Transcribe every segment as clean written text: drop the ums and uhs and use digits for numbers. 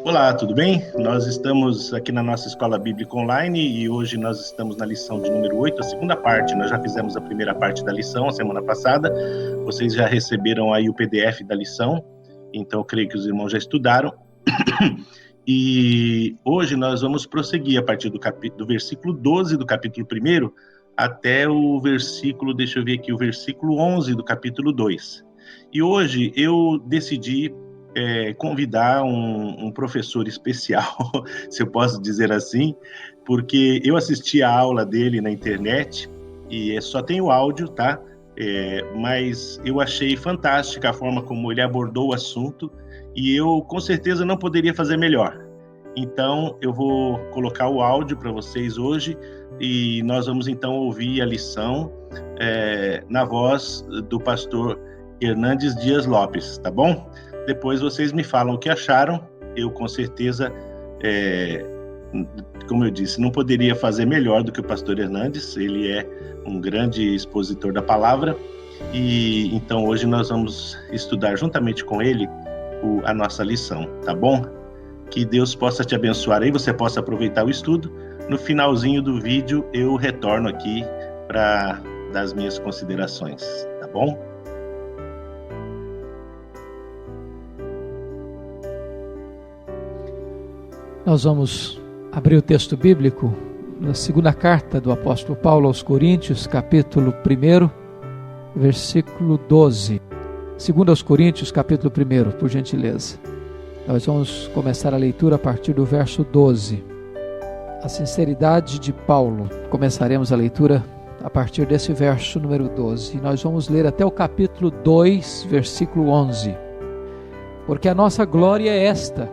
Olá, tudo bem? Nós estamos aqui na nossa Escola Bíblica Online e hoje nós estamos na lição de número 8, a segunda parte. Nós já fizemos a primeira parte da lição a semana passada. Vocês já receberam aí o PDF da lição, então eu creio que os irmãos já estudaram. E hoje nós vamos prosseguir a partir do versículo 12 do capítulo 1 até o versículo, deixa eu ver aqui, o versículo 11 do capítulo 2. E hoje eu decidi convidar um professor especial, se eu posso dizer assim, porque eu assisti a aula dele na internet e só tem o áudio, tá? Mas eu achei fantástica a forma como ele abordou o assunto e eu com certeza não poderia fazer melhor. Então eu vou colocar o áudio para vocês hoje e nós vamos então ouvir a lição na voz do pastor Hernandes Dias Lopes, tá bom? Depois vocês me falam o que acharam. Eu com certeza, como eu disse, não poderia fazer melhor do que o pastor Hernandes. Ele é um grande expositor da palavra e então hoje nós vamos estudar juntamente com ele a nossa lição, tá bom? Que Deus possa te abençoar aí, você possa aproveitar o estudo. No finalzinho do vídeo eu retorno aqui para dar as minhas considerações, tá bom? Nós vamos abrir o texto bíblico na segunda carta do apóstolo Paulo aos Coríntios, capítulo 1, versículo 12. Segundo aos Coríntios, capítulo 1, por gentileza. Nós vamos começar a leitura a partir do verso 12. A sinceridade de Paulo. Começaremos a leitura a partir desse verso número 12. E nós vamos ler até o capítulo 2, versículo 11. Porque a nossa glória é esta,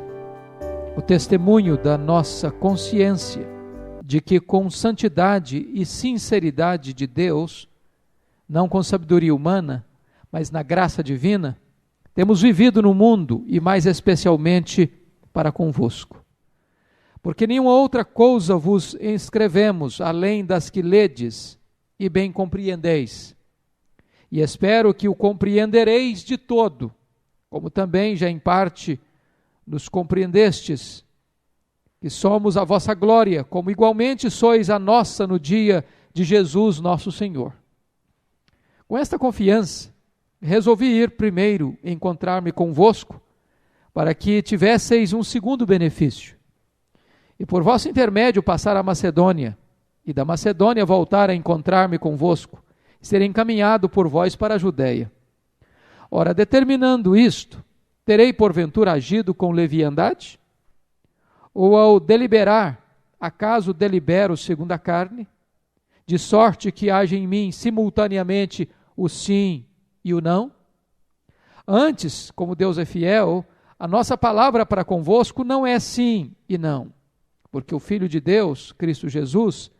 o testemunho da nossa consciência, de que com santidade e sinceridade de Deus, não com sabedoria humana, mas na graça divina, temos vivido no mundo e mais especialmente para convosco. Porque nenhuma outra coisa vos escrevemos, além das que ledes e bem compreendeis. E espero que o compreendereis de todo, como também já em parte nos compreendestes, que somos a vossa glória, como igualmente sois a nossa no dia de Jesus nosso Senhor. Com esta confiança, resolvi ir primeiro encontrar-me convosco, para que tivesseis um segundo benefício, e por vosso intermédio passar a Macedônia, e da Macedônia voltar a encontrar-me convosco, e ser encaminhado por vós para a Judéia. Ora, determinando isto, terei porventura agido com leviandade? Ou ao deliberar, acaso delibero segundo a carne? De sorte que haja em mim simultaneamente o sim e o não? Antes, como Deus é fiel, a nossa palavra para convosco não é sim e não, porque o Filho de Deus, Cristo Jesus,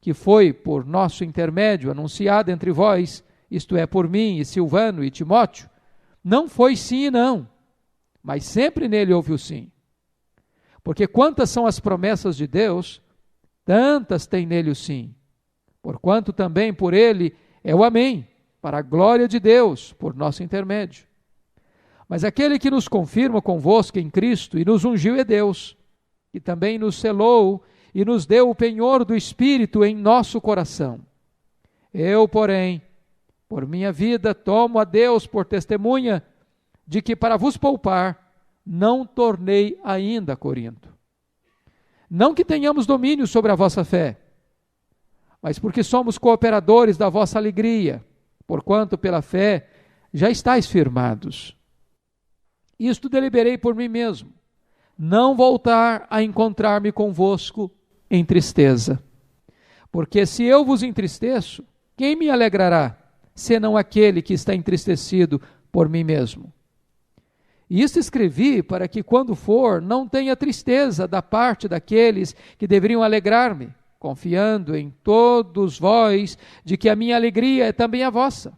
que foi por nosso intermédio anunciado entre vós, isto é, por mim e Silvano e Timóteo, não foi sim e não, mas sempre nele houve o sim. Porque quantas são as promessas de Deus, tantas tem nele o sim. Porquanto também por ele é o amém, para a glória de Deus, por nosso intermédio. Mas aquele que nos confirma convosco em Cristo e nos ungiu é Deus, que também nos selou e nos deu o penhor do Espírito em nosso coração. Eu, porém, por minha vida, tomo a Deus por testemunha de que para vos poupar, não tornei ainda a Corinto. Não que tenhamos domínio sobre a vossa fé, mas porque somos cooperadores da vossa alegria, porquanto pela fé já estáis firmados. Isto deliberei por mim mesmo, não voltar a encontrar-me convosco em tristeza. Porque se eu vos entristeço, quem me alegrará, senão aquele que está entristecido por mim mesmo? E isto escrevi para que, quando for, não tenha tristeza da parte daqueles que deveriam alegrar-me, confiando em todos vós de que a minha alegria é também a vossa.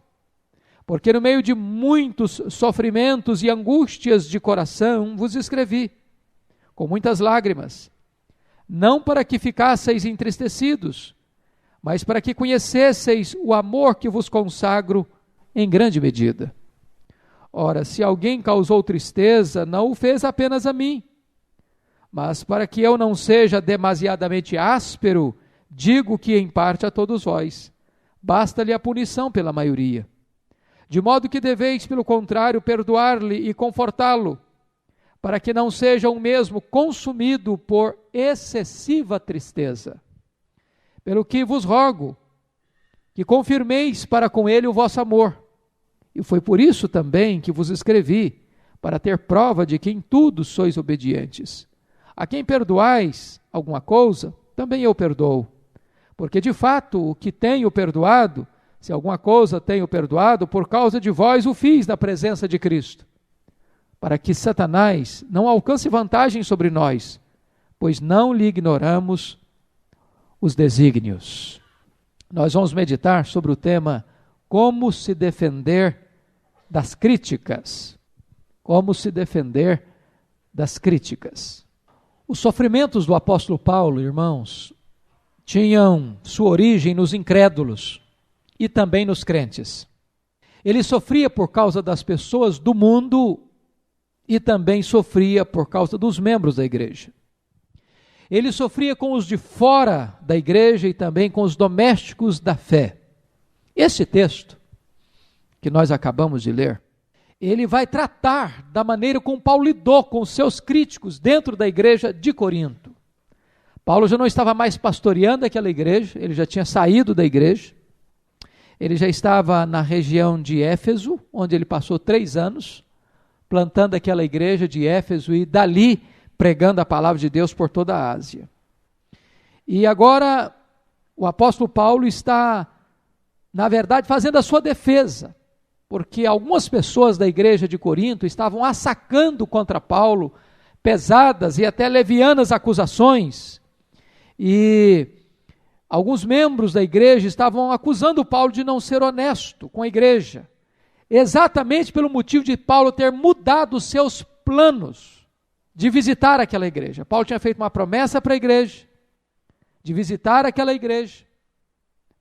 Porque no meio de muitos sofrimentos e angústias de coração vos escrevi, com muitas lágrimas, não para que ficasseis entristecidos, mas para que conhecesseis o amor que vos consagro em grande medida. Ora, se alguém causou tristeza, não o fez apenas a mim, Mas para que eu não seja demasiadamente áspero, digo que em parte a todos vós, basta-lhe a punição pela maioria. De modo que deveis, pelo contrário, perdoar-lhe e confortá-lo, para que não seja o mesmo consumido por excessiva tristeza. Pelo que vos rogo, que confirmeis para com ele o vosso amor. E foi por isso também que vos escrevi, para ter prova de que em tudo sois obedientes. A quem perdoais alguma coisa, também eu perdoo. Porque de fato o que tenho perdoado, se alguma coisa tenho perdoado, por causa de vós o fiz na presença de Cristo, para que Satanás não alcance vantagem sobre nós, pois não lhe ignoramos os desígnios. Nós vamos meditar sobre o tema como se defender das críticas. Como se defender das críticas. Os sofrimentos do apóstolo Paulo, irmãos, tinham sua origem nos incrédulos e também nos crentes. Ele sofria por causa das pessoas do mundo e também sofria por causa dos membros da igreja. Ele sofria com os de fora da igreja e também com os domésticos da fé. Esse texto que nós acabamos de ler, ele vai tratar da maneira como Paulo lidou com os seus críticos dentro da igreja de Corinto. Paulo já não estava mais pastoreando aquela igreja, ele já tinha saído da igreja, ele já estava na região de Éfeso, onde ele passou 3 anos, plantando aquela igreja de Éfeso e dali pregando a palavra de Deus por toda a Ásia. E agora o apóstolo Paulo está, na verdade, fazendo a sua defesa, porque algumas pessoas da igreja de Corinto estavam assacando contra Paulo pesadas e até levianas acusações, e alguns membros da igreja estavam acusando Paulo de não ser honesto com a igreja, exatamente pelo motivo de Paulo ter mudado os seus planos de visitar aquela igreja. Paulo tinha feito uma promessa para a igreja, de visitar aquela igreja,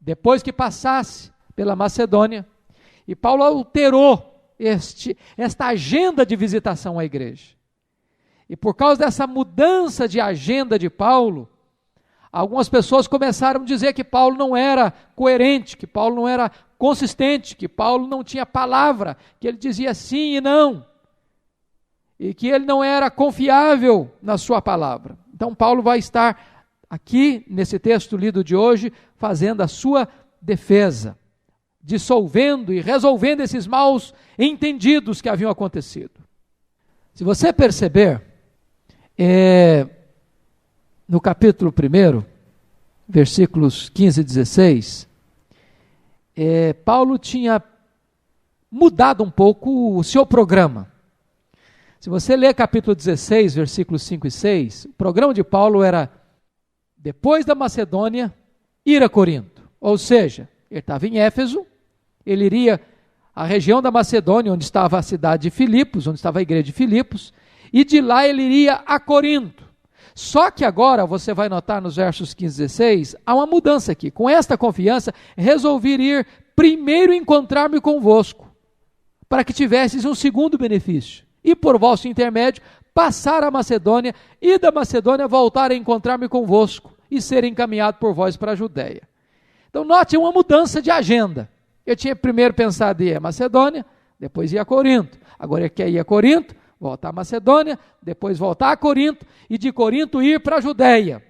depois que passasse pela Macedônia, e Paulo alterou esta agenda de visitação à igreja. E por causa dessa mudança de agenda de Paulo, algumas pessoas começaram a dizer que Paulo não era coerente, que Paulo não era consistente, que Paulo não tinha palavra, que ele dizia sim e não, e que ele não era confiável na sua palavra. Então Paulo vai estar aqui, nesse texto lido de hoje, fazendo a sua defesa, dissolvendo e resolvendo esses maus entendidos que haviam acontecido. Se você perceber, no capítulo 1, versículos 15 e 16, Paulo tinha mudado um pouco o seu programa. Se você ler capítulo 16, versículos 5 e 6, o programa de Paulo era, depois da Macedônia, ir a Corinto. Ou seja, ele estava em Éfeso, ele iria à região da Macedônia, onde estava a cidade de Filipos, onde estava a igreja de Filipos, e de lá ele iria a Corinto. Só que agora, você vai notar nos versos 15 e 16, há uma mudança aqui. Com esta confiança, resolvi ir primeiro encontrar-me convosco, para que tivesseis um segundo benefício, e por vosso intermédio, passar a Macedônia, e da Macedônia voltar a encontrar-me convosco, e ser encaminhado por vós para a Judéia. Então note uma mudança de agenda. Eu tinha primeiro pensado em ir a Macedônia, depois ir a Corinto. Agora ele quer ir a Corinto, voltar a Macedônia, depois voltar a Corinto, e de Corinto ir para a Judéia.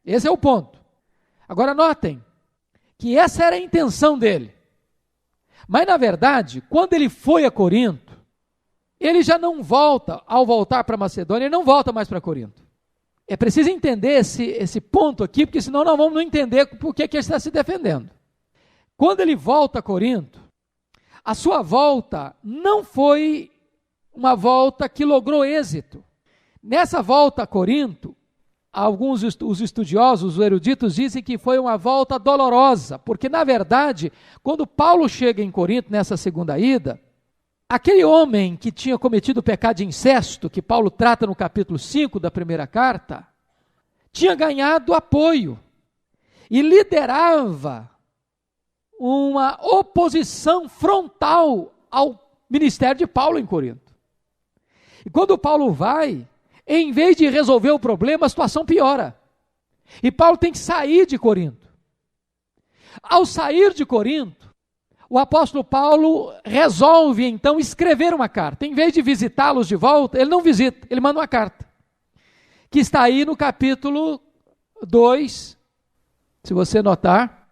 Esse é o ponto. Agora notem, que essa era a intenção dele. Mas na verdade, quando ele foi a Corinto, ele já não volta, ao voltar para a Macedônia, ele não volta mais para Corinto. É preciso entender esse ponto aqui, porque senão nós vamos não entender por que ele está se defendendo. Quando ele volta a Corinto, a sua volta não foi uma volta que logrou êxito. Nessa volta a Corinto, alguns os estudiosos, os eruditos, dizem que foi uma volta dolorosa, porque na verdade, quando Paulo chega em Corinto nessa segunda ida, aquele homem que tinha cometido o pecado de incesto, que Paulo trata no capítulo 5 da primeira carta, tinha ganhado apoio e liderava uma oposição frontal ao ministério de Paulo em Corinto. E quando Paulo vai, em vez de resolver o problema, a situação piora. E Paulo tem que sair de Corinto. Ao sair de Corinto, o apóstolo Paulo resolve então escrever uma carta. Em vez de visitá-los de volta, ele não visita, ele manda uma carta, que está aí no capítulo 2, se você notar,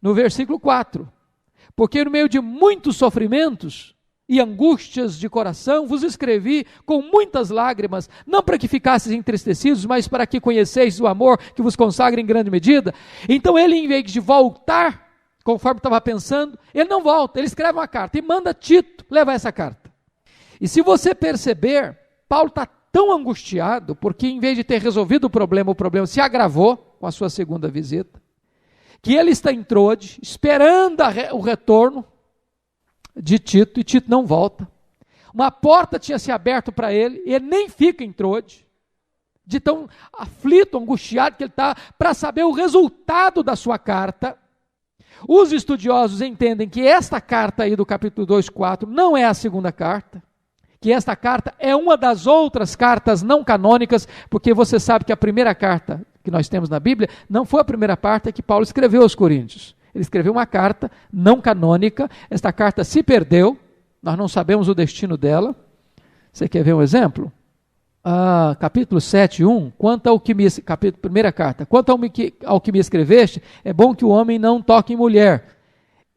no versículo 4. Porque no meio de muitos sofrimentos e angústias de coração vos escrevi com muitas lágrimas, não para que ficasseis entristecidos, mas para que conheceis o amor que vos consagra em grande medida. Então ele, em vez de voltar, conforme estava pensando, ele não volta, ele escreve uma carta e manda Tito levar essa carta. E se você perceber, Paulo está tão angustiado, porque em vez de ter resolvido o problema se agravou com a sua segunda visita, que ele está em Troade, esperando o retorno de Tito, e Tito não volta. Uma porta tinha se aberto para ele, e ele nem fica em Troade, de tão aflito, angustiado que ele está, para saber o resultado da sua carta. Os estudiosos entendem que esta carta aí do capítulo 2, 4, não é a segunda carta, que esta carta é uma das outras cartas não canônicas, porque você sabe que a primeira carta que nós temos na Bíblia não foi a primeira carta que Paulo escreveu aos Coríntios. Ele escreveu uma carta não canônica, esta carta se perdeu, nós não sabemos o destino dela. Você quer ver um exemplo? Capítulo 7, 1, primeira carta, quanto ao que me escreveste, é bom que o homem não toque em mulher.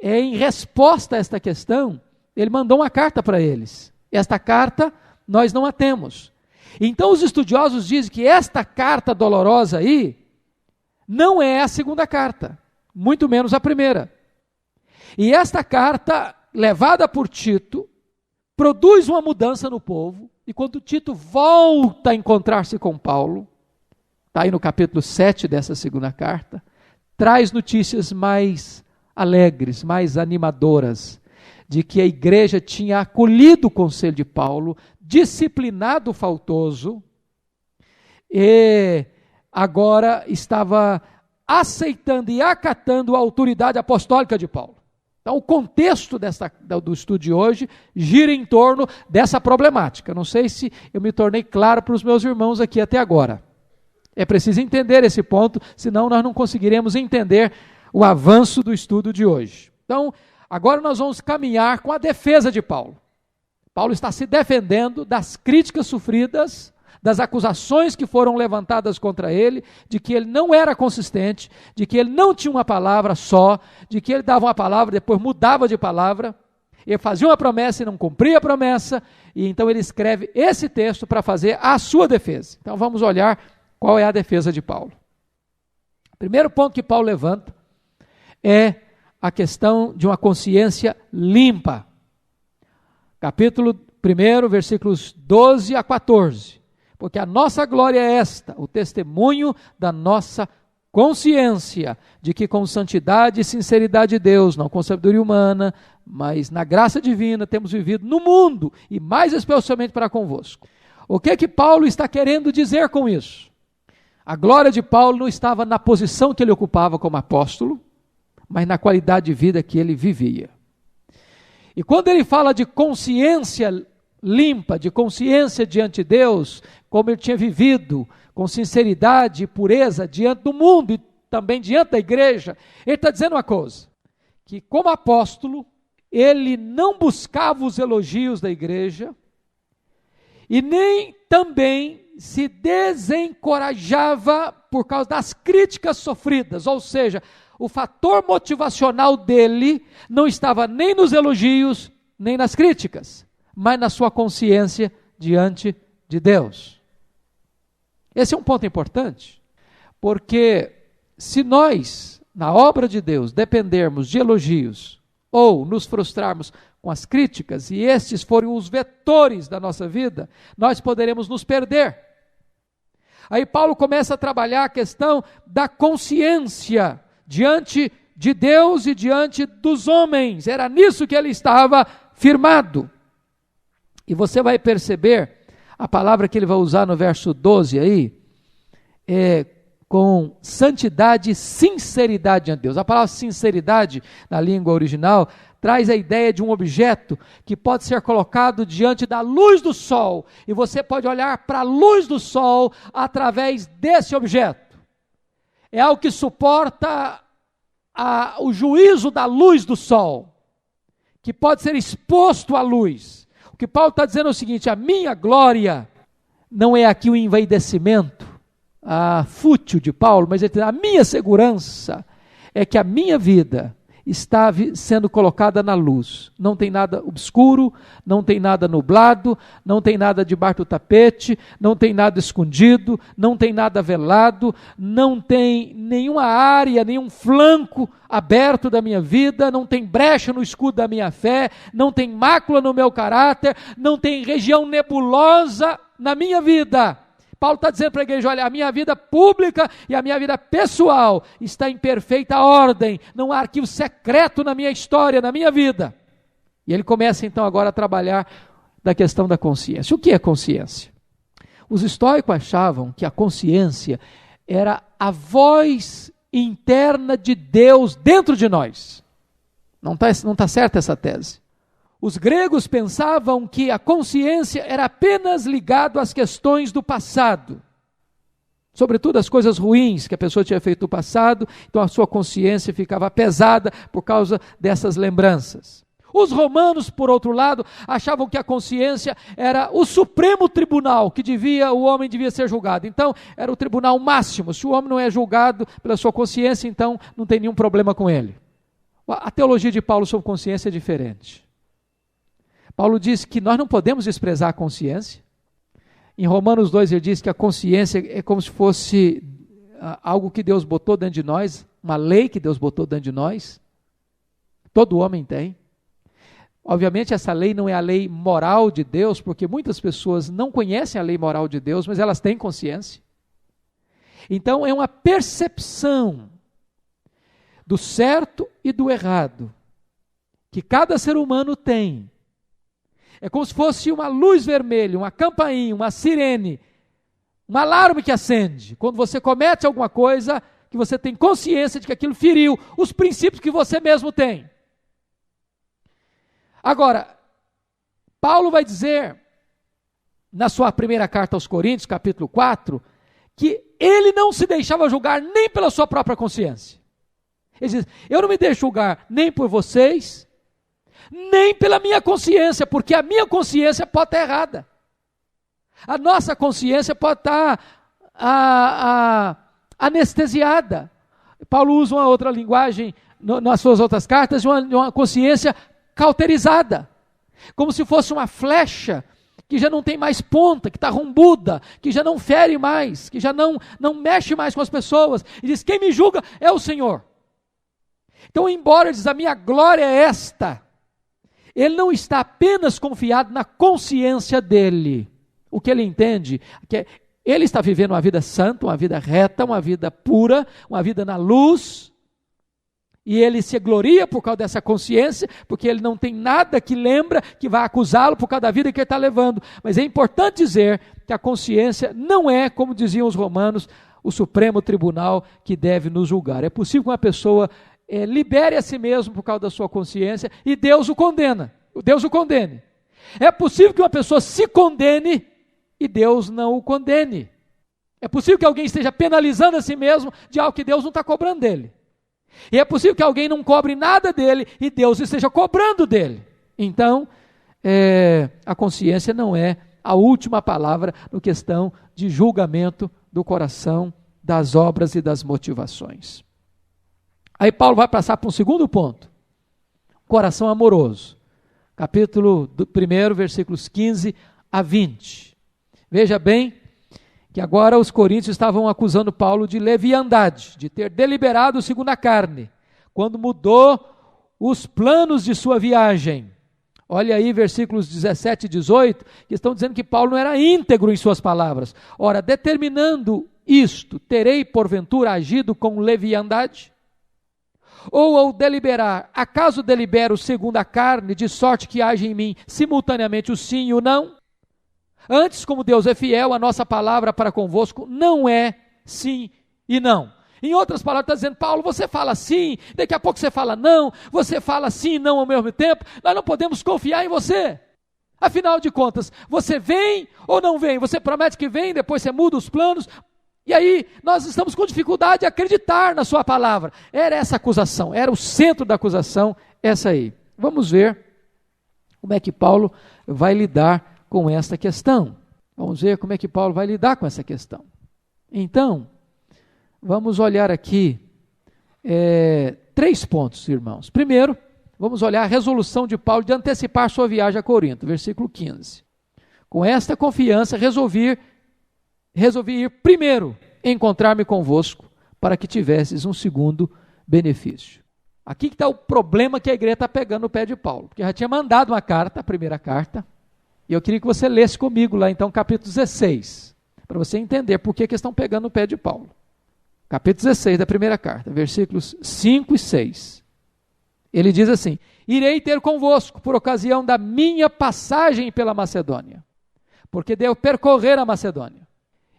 Em resposta a esta questão, ele mandou uma carta para eles. Esta carta nós não a temos. Então os estudiosos dizem que esta carta dolorosa aí não é a segunda carta, muito menos a primeira. E esta carta, levada por Tito, produz uma mudança no povo, e quando Tito volta a encontrar-se com Paulo, está aí no capítulo 7 dessa segunda carta, traz notícias mais alegres, mais animadoras, de que a igreja tinha acolhido o conselho de Paulo, disciplinado o faltoso, e agora estava aceitando e acatando a autoridade apostólica de Paulo. Então, o contexto do estudo de hoje gira em torno dessa problemática. Não sei se eu me tornei claro para os meus irmãos aqui até agora. É preciso entender esse ponto, senão nós não conseguiremos entender o avanço do estudo de hoje. Então, agora nós vamos caminhar com a defesa de Paulo. Paulo está se defendendo das críticas sofridas, das acusações que foram levantadas contra ele, de que ele não era consistente, de que ele não tinha uma palavra só, de que ele dava uma palavra e depois mudava de palavra, ele fazia uma promessa e não cumpria a promessa, e então ele escreve esse texto para fazer a sua defesa. Então vamos olhar qual é a defesa de Paulo. O primeiro ponto que Paulo levanta é a questão de uma consciência limpa. Capítulo 1, versículos 12 a 14. Porque a nossa glória é esta, o testemunho da nossa consciência, de que com santidade e sinceridade de Deus, não com sabedoria humana, mas na graça divina, temos vivido no mundo, e mais especialmente para convosco. O que Paulo está querendo dizer com isso? A glória de Paulo não estava na posição que ele ocupava como apóstolo, mas na qualidade de vida que ele vivia. E quando ele fala de consciência limpa, de consciência diante de Deus, como ele tinha vivido, com sinceridade e pureza diante do mundo e também diante da igreja, ele está dizendo uma coisa, que como apóstolo, ele não buscava os elogios da igreja, e nem também se desencorajava por causa das críticas sofridas, ou seja, o fator motivacional dele não estava nem nos elogios, nem nas críticas, mas na sua consciência diante de Deus. Esse é um ponto importante, porque se nós, na obra de Deus, dependermos de elogios, ou nos frustrarmos com as críticas, e estes forem os vetores da nossa vida, nós poderemos nos perder. Aí Paulo começa a trabalhar a questão da consciência diante de Deus e diante dos homens. Era nisso que ele estava firmado. E você vai perceber, a palavra que ele vai usar no verso 12 aí, com santidade e sinceridade diante de Deus. A palavra sinceridade, na língua original, traz a ideia de um objeto que pode ser colocado diante da luz do sol, e você pode olhar para a luz do sol através desse objeto. É algo que suporta o juízo da luz do sol, que pode ser exposto à luz. O que Paulo está dizendo é o seguinte: a minha glória não é aqui o envaidecimento fútil de Paulo, mas ele diz, a minha segurança é que a minha vida está sendo colocada na luz. Não tem nada obscuro, não tem nada nublado, não tem nada debaixo do tapete, não tem nada escondido, não tem nada velado, não tem nenhuma área, nenhum flanco aberto da minha vida, não tem brecha no escudo da minha fé, não tem mácula no meu caráter, não tem região nebulosa na minha vida. Paulo está dizendo para a igreja, olha, a minha vida pública e a minha vida pessoal está em perfeita ordem, não há arquivo secreto na minha história, na minha vida. E ele começa então agora a trabalhar da questão da consciência. O que é consciência? Os estoicos achavam que a consciência era a voz interna de Deus dentro de nós. Não está certa essa tese. Os gregos pensavam que a consciência era apenas ligado às questões do passado, sobretudo as coisas ruins que a pessoa tinha feito no passado, então a sua consciência ficava pesada por causa dessas lembranças. Os romanos, por outro lado, achavam que a consciência era o supremo tribunal que o homem devia ser julgado. Então, era o tribunal máximo. Se o homem não é julgado pela sua consciência, então não tem nenhum problema com ele. A teologia de Paulo sobre consciência é diferente. Paulo diz que nós não podemos desprezar a consciência. Em Romanos 2 ele diz que a consciência é como se fosse algo que Deus botou dentro de nós, uma lei que Deus botou dentro de nós. Todo homem tem. Obviamente essa lei não é a lei moral de Deus, porque muitas pessoas não conhecem a lei moral de Deus, mas elas têm consciência. Então é uma percepção do certo e do errado, que cada ser humano tem. É como se fosse uma luz vermelha, uma campainha, uma sirene, um alarme que acende. Quando você comete alguma coisa, que você tem consciência de que aquilo feriu os princípios que você mesmo tem. Agora, Paulo vai dizer, na sua primeira carta aos Coríntios, capítulo 4, que ele não se deixava julgar nem pela sua própria consciência. Ele diz, eu não me deixo julgar nem por vocês, nem pela minha consciência, porque a minha consciência pode estar errada. A nossa consciência pode estar anestesiada. Paulo usa uma outra linguagem nas suas outras cartas, de uma consciência cauterizada, como se fosse uma flecha que já não tem mais ponta, que está rombuda, que já não fere mais, que já não mexe mais com as pessoas. E diz, quem me julga é o Senhor. Então, embora ele diz, a minha glória é esta, ele não está apenas confiado na consciência dele. O que ele entende, que ele está vivendo uma vida santa, uma vida reta, uma vida pura, uma vida na luz, e ele se gloria por causa dessa consciência, porque ele não tem nada que lembra que vai acusá-lo por causa da vida que ele está levando. Mas é importante dizer que a consciência não é, como diziam os romanos, o supremo tribunal que deve nos julgar. É possível que uma pessoa libere a si mesmo por causa da sua consciência e Deus o condena. Deus o condene. É possível que uma pessoa se condene e Deus não o condene. É possível que alguém esteja penalizando a si mesmo de algo que Deus não está cobrando dele. E é possível que alguém não cobre nada dele e Deus esteja cobrando dele. Então, a consciência não é a última palavra no questão de julgamento do coração, das obras e das motivações. Aí Paulo vai passar para um segundo ponto. Coração amoroso. Capítulo 1, versículos 15 a 20. Veja bem que agora os coríntios estavam acusando Paulo de leviandade, de ter deliberado segundo a carne, quando mudou os planos de sua viagem. Olha aí versículos 17 e 18, que estão dizendo que Paulo não era íntegro em suas palavras. Ora, determinando isto, terei porventura agido com leviandade? Ou ao deliberar, acaso delibero segundo a carne, de sorte que haja em mim simultaneamente o sim e o não? Antes, como Deus é fiel, a nossa palavra para convosco não é sim e não. Em outras palavras, está dizendo, Paulo, você fala sim, daqui a pouco você fala não, você fala sim e não ao mesmo tempo, nós não podemos confiar em você. Afinal de contas, você vem ou não vem? Você promete que vem, depois você muda os planos, e aí nós estamos com dificuldade de acreditar na sua palavra. Era essa acusação, era o centro da acusação, essa aí. Vamos ver como é que Paulo vai lidar com essa questão. Vamos ver como é que Paulo vai lidar com essa questão. Então, vamos olhar aqui 3 pontos, irmãos. Primeiro, vamos olhar a resolução de Paulo de antecipar sua viagem a Corinto, versículo 15. Com esta confiança, resolvi ir primeiro encontrar-me convosco, para que tivesses um segundo benefício. Aqui que está o problema que a igreja está pegando no pé de Paulo, porque já tinha mandado uma carta, a primeira carta, e eu queria que você lesse comigo lá, então, capítulo 16, para você entender por que eles estão pegando no pé de Paulo. Capítulo 16 da primeira carta, versículos 5 e 6. Ele diz assim: irei ter convosco por ocasião da minha passagem pela Macedônia, porque devo percorrer a Macedônia.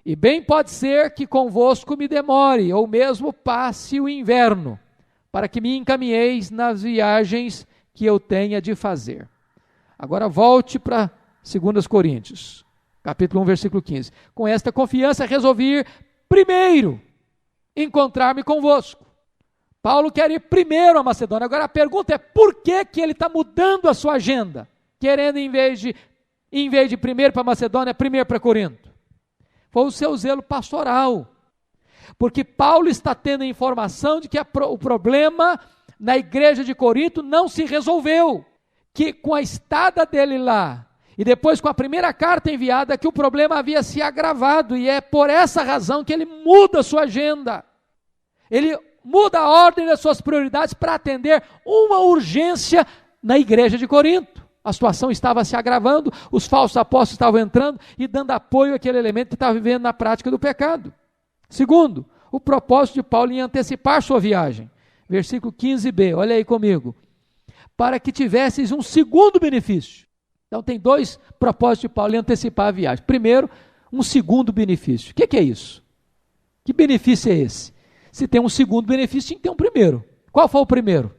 E bem pode ser que convosco me demore, ou mesmo passe o inverno, para que me encaminheis nas viagens que eu tenha de fazer. Agora volte para 2 Coríntios, capítulo 1, versículo 15. Com esta confiança resolvi ir primeiro encontrar-me convosco. Paulo quer ir primeiro à Macedônia. Agora a pergunta é, por que ele está mudando a sua agenda? Querendo, em vez de primeiro para a Macedônia, primeiro para Corinto. Foi o seu zelo pastoral. Porque Paulo está tendo a informação de que o problema na igreja de Corinto não se resolveu. Que com a estada dele lá, e depois com a primeira carta enviada, que o problema havia se agravado. E é por essa razão que ele muda a sua agenda. Ele muda a ordem das suas prioridades para atender uma urgência na igreja de Corinto. A situação estava se agravando, os falsos apóstolos estavam entrando e dando apoio àquele elemento que estava vivendo na prática do pecado. Segundo, o propósito de Paulo em antecipar sua viagem. Versículo 15b, olha aí comigo. Para que tivesses um segundo benefício. Então tem 2 propósitos de Paulo em antecipar a viagem. Primeiro, um segundo benefício. O que é isso? Que benefício é esse? Se tem um segundo benefício, tinha que ter um primeiro. Qual foi o primeiro?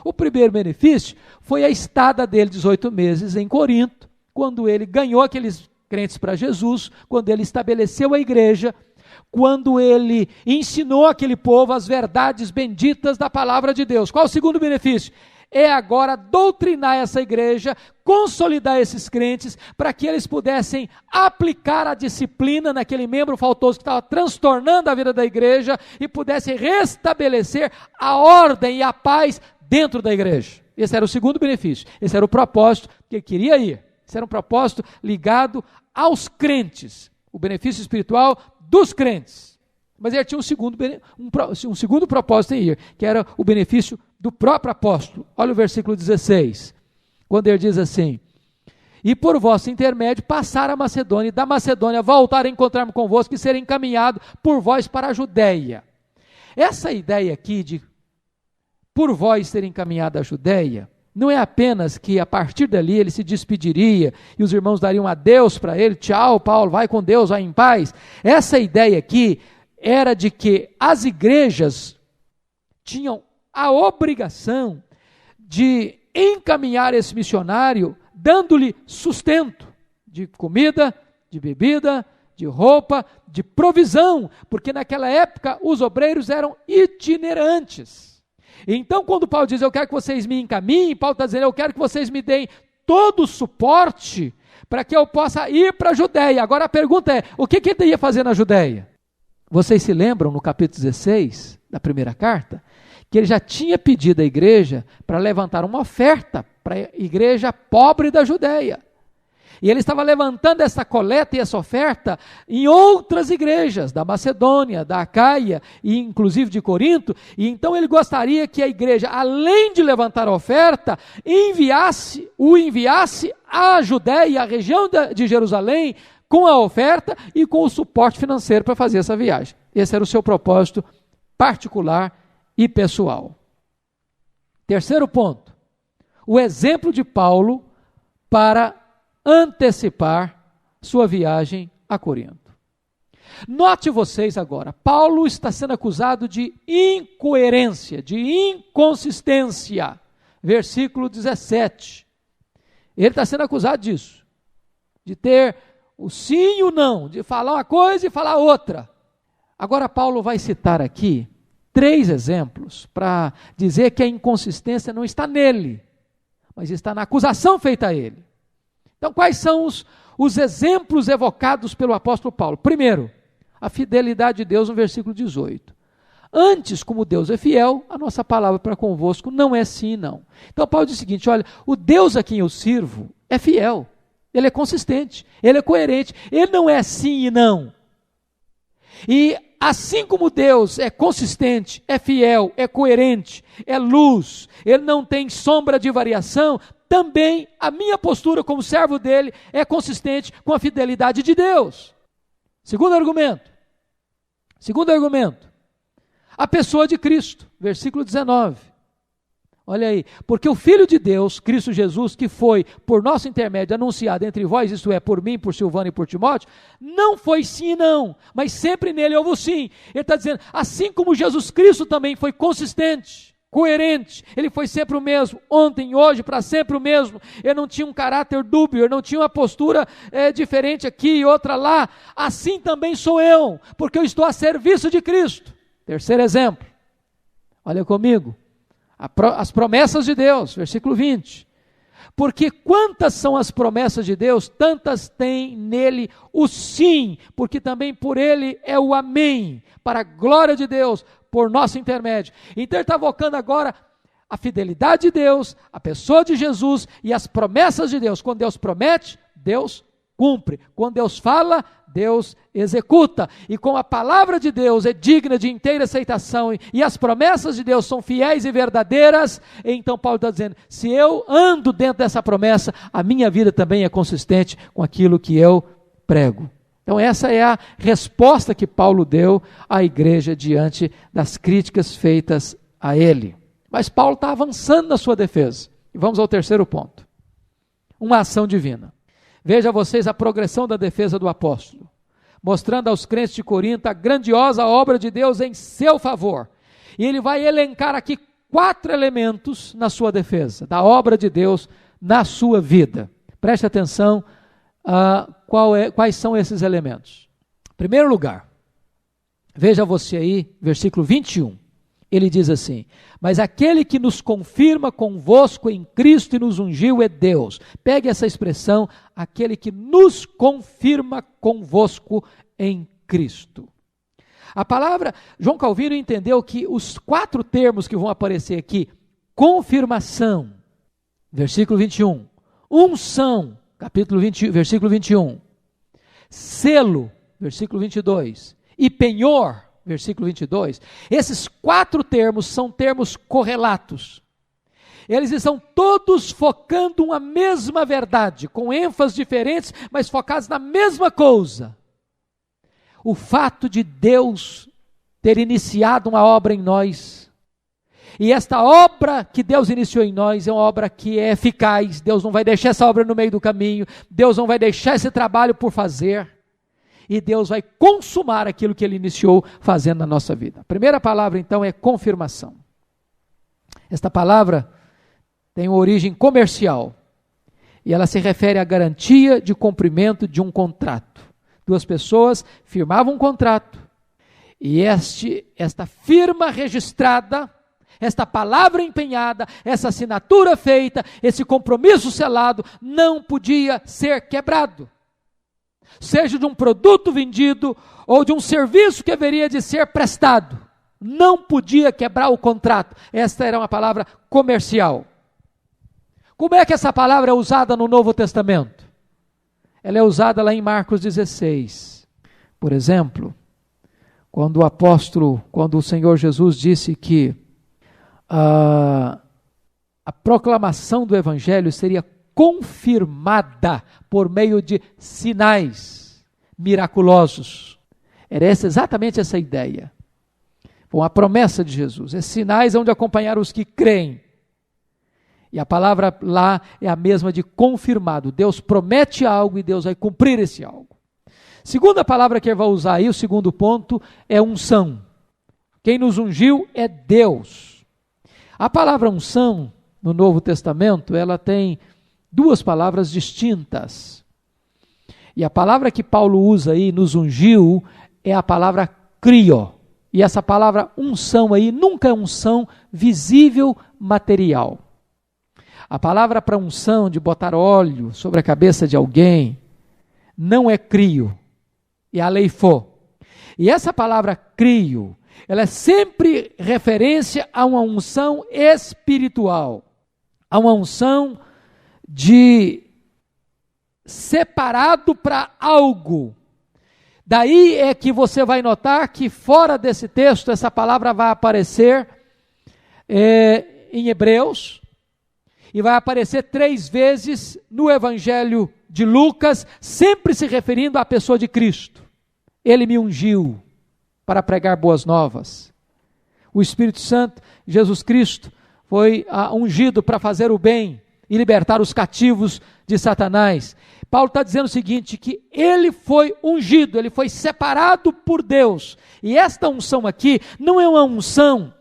O primeiro benefício foi a estada dele, 18 meses, em Corinto, quando ele ganhou aqueles crentes para Jesus, quando ele estabeleceu a igreja, quando ele ensinou aquele povo as verdades benditas da palavra de Deus. Qual o segundo benefício? É agora doutrinar essa igreja, consolidar esses crentes, para que eles pudessem aplicar a disciplina naquele membro faltoso que estava transtornando a vida da igreja e pudessem restabelecer a ordem e a paz dentro da igreja. Esse era o segundo benefício, esse era o propósito que ele queria ir. Esse era um propósito ligado aos crentes, o benefício espiritual dos crentes. Mas ele tinha um segundo propósito em ir, que era o benefício do próprio apóstolo. Olha o versículo 16, quando ele diz assim: e por vosso intermédio passar a Macedônia, e da Macedônia voltar a encontrar-me convosco e ser encaminhado por vós para a Judéia. Essa ideia aqui de por vós ser encaminhado à Judéia, não é apenas que a partir dali ele se despediria e os irmãos dariam adeus para ele, tchau Paulo, vai com Deus, vai em paz. Essa ideia aqui era de que as igrejas tinham a obrigação de encaminhar esse missionário, dando-lhe sustento de comida, de bebida, de roupa, de provisão, porque naquela época os obreiros eram itinerantes. Então quando Paulo diz, eu quero que vocês me encaminhem, Paulo está dizendo, eu quero que vocês me deem todo o suporte para que eu possa ir para a Judéia. Agora a pergunta é, o que ele ia fazer na Judéia? Vocês se lembram no capítulo 16 da primeira carta, que ele já tinha pedido à igreja para levantar uma oferta para a igreja pobre da Judéia. E ele estava levantando essa coleta e essa oferta em outras igrejas, da Macedônia, da Acaia e inclusive de Corinto, e então ele gostaria que a igreja, além de levantar a oferta, o enviasse à Judéia, à região de Jerusalém, com a oferta e com o suporte financeiro para fazer essa viagem. Esse era o seu propósito particular e pessoal. Terceiro ponto, o exemplo de Paulo para antecipar sua viagem a Corinto. Note vocês agora, Paulo está sendo acusado de incoerência, de inconsistência. Versículo 17. Ele está sendo acusado disso, de ter o sim e o não, de falar uma coisa e falar outra. Agora Paulo vai citar aqui 3 exemplos para dizer que a inconsistência não está nele, mas está na acusação feita a ele. Então, quais são os exemplos evocados pelo apóstolo Paulo? Primeiro, a fidelidade de Deus no versículo 18. Antes, como Deus é fiel, a nossa palavra para convosco não é sim e não. Então Paulo diz o seguinte, olha, o Deus a quem eu sirvo é fiel, ele é consistente, ele é coerente, ele não é sim e não. E assim como Deus é consistente, é fiel, é coerente, é luz, ele não tem sombra de variação, também a minha postura como servo dele é consistente com a fidelidade de Deus. Segundo argumento, a pessoa de Cristo, versículo 19. Olha aí, porque o Filho de Deus, Cristo Jesus, que foi por nosso intermédio anunciado entre vós, isto é, por mim, por Silvano e por Timóteo, não foi sim e não, mas sempre nele houve o sim. Ele está dizendo, assim como Jesus Cristo também foi consistente, coerente, ele foi sempre o mesmo, ontem, hoje, para sempre o mesmo, ele não tinha um caráter dúbio, ele não tinha uma postura diferente aqui e outra lá, assim também sou eu, porque eu estou a serviço de Cristo. Terceiro exemplo, olha comigo, as promessas de Deus, versículo 20, porque quantas são as promessas de Deus, tantas tem nele o sim, porque também por ele é o amém, para a glória de Deus, por nosso intermédio. Então ele está evocando agora a fidelidade de Deus, a pessoa de Jesus e as promessas de Deus. Quando Deus promete, Deus cumpre. Quando Deus fala, Deus executa. E como a palavra de Deus é digna de inteira aceitação e as promessas de Deus são fiéis e verdadeiras, então Paulo está dizendo, se eu ando dentro dessa promessa, a minha vida também é consistente com aquilo que eu prego. Então essa é a resposta que Paulo deu à igreja diante das críticas feitas a ele. Mas Paulo está avançando na sua defesa. E vamos ao terceiro ponto. Uma ação divina. Veja vocês a progressão da defesa do apóstolo, mostrando aos crentes de Corinto a grandiosa obra de Deus em seu favor. E ele vai elencar aqui 4 elementos na sua defesa, da obra de Deus na sua vida. Preste atenção quais são esses elementos. Em primeiro lugar, veja você aí, versículo 21. Ele diz assim, mas aquele que nos confirma convosco em Cristo e nos ungiu é Deus. Pegue essa expressão, aquele que nos confirma convosco em Cristo. A palavra, João Calvino entendeu que os 4 termos que vão aparecer aqui, confirmação, versículo 21, unção, versículo 21, selo, versículo 22, e penhor, versículo 22, esses 4 termos são termos correlatos. Eles estão todos focando uma mesma verdade, com ênfases diferentes, mas focados na mesma coisa. O fato de Deus ter iniciado uma obra em nós, e esta obra que Deus iniciou em nós é uma obra que é eficaz, Deus não vai deixar essa obra no meio do caminho, Deus não vai deixar esse trabalho por fazer, e Deus vai consumar aquilo que Ele iniciou fazendo na nossa vida. A primeira palavra, então, é confirmação. Esta palavra tem uma origem comercial, e ela se refere à garantia de cumprimento de um contrato. 2 pessoas firmavam um contrato, e esta firma registrada, esta palavra empenhada, essa assinatura feita, esse compromisso selado, não podia ser quebrado. Seja de um produto vendido ou de um serviço que haveria de ser prestado, não podia quebrar o contrato. Esta era uma palavra comercial. Como é que essa palavra é usada no Novo Testamento? Ela é usada lá em Marcos 16. Por exemplo, quando o Senhor Jesus disse que a proclamação do Evangelho seria confirmada por meio de sinais miraculosos. Era exatamente essa ideia. Foi uma promessa de Jesus. Esses sinais hão de acompanhar os que creem. E a palavra lá é a mesma de confirmado. Deus promete algo e Deus vai cumprir esse algo. Segunda palavra que ele vai usar aí, o segundo ponto, é unção. Quem nos ungiu é Deus. A palavra unção, no Novo Testamento, ela tem duas palavras distintas. E a palavra que Paulo usa aí, nos ungiu, é a palavra crio. E essa palavra unção aí nunca é unção visível, material. A palavra para unção, de botar óleo sobre a cabeça de alguém, não é crio, é aleifó. E essa palavra crio, ela é sempre referência a uma unção espiritual, a uma unção de separado para algo. Daí é que você vai notar que fora desse texto, essa palavra vai aparecer em Hebreus, e vai aparecer 3 vezes no Evangelho de Lucas, sempre se referindo à pessoa de Cristo. Ele me ungiu para pregar boas novas. O Espírito Santo, Jesus Cristo, foi ungido para fazer o bem e libertar os cativos de Satanás. Paulo está dizendo o seguinte, que ele foi ungido, ele foi separado por Deus. E esta unção aqui não é uma unção